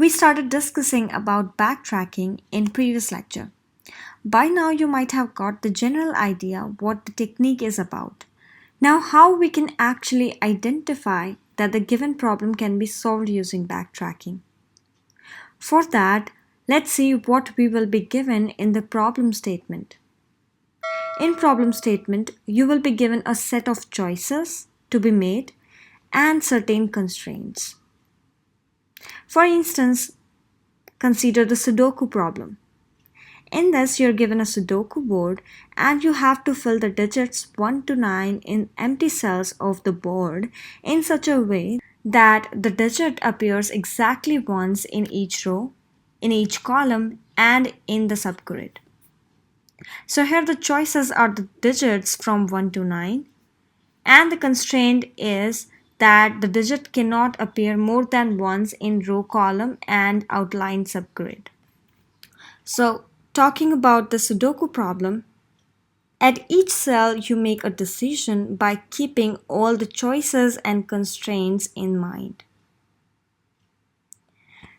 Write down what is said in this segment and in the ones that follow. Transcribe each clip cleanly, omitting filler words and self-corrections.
We started discussing about backtracking in previous lecture. By now you might have got the general idea what the technique is about. Now how we can actually identify that the given problem can be solved using backtracking. For that, let's see what we will be given in the problem statement. In problem statement, you will be given a set of choices to be made and certain constraints. For instance, consider the Sudoku problem. In this, you're given a Sudoku board and you have to fill the digits 1 to 9 in empty cells of the board in such a way that the digit appears exactly once in each row, in each column, and in the subgrid. So here the choices are the digits from 1 to 9, and the constraint is that the digit cannot appear more than once in row, column, and outline subgrid. So talking about the Sudoku problem, at each cell you make a decision by keeping all the choices and constraints in mind.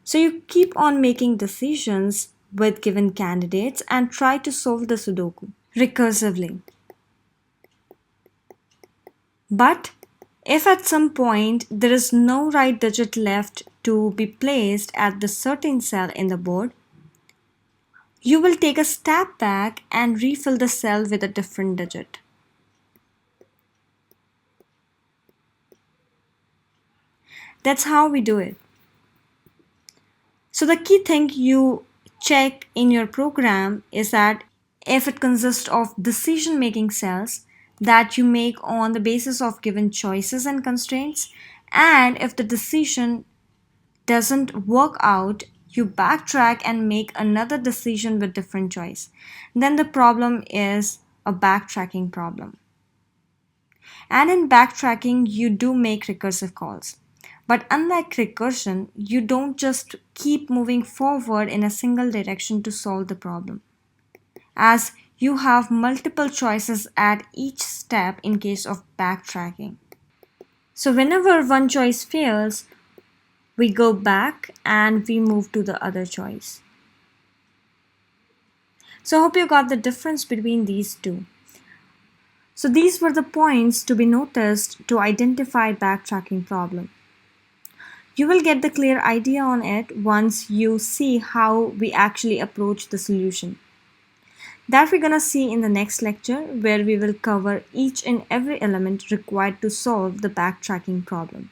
So you keep on making decisions with given candidates and try to solve the Sudoku recursively. But if at some point there is no right digit left to be placed at the certain cell in the board, you will take a step back and refill the cell with a different digit. That's how we do it. So the key thing you check in your program is that if it consists of decision-making cells that you make on the basis of given choices and constraints, and if the decision doesn't work out, you backtrack and make another decision with different choice. Then the problem is a backtracking problem. And in backtracking, you do make recursive calls. But unlike recursion, you don't just keep moving forward in a single direction to solve the problem, as you have multiple choices at each step in case of backtracking. So whenever one choice fails, we go back and we move to the other choice. So I hope you got the difference between these two. So these were the points to be noticed to identify backtracking problem. You will get the clear idea on it once you see how we actually approach the solution. That we're gonna see in the next lecture, where we will cover each and every element required to solve the backtracking problem.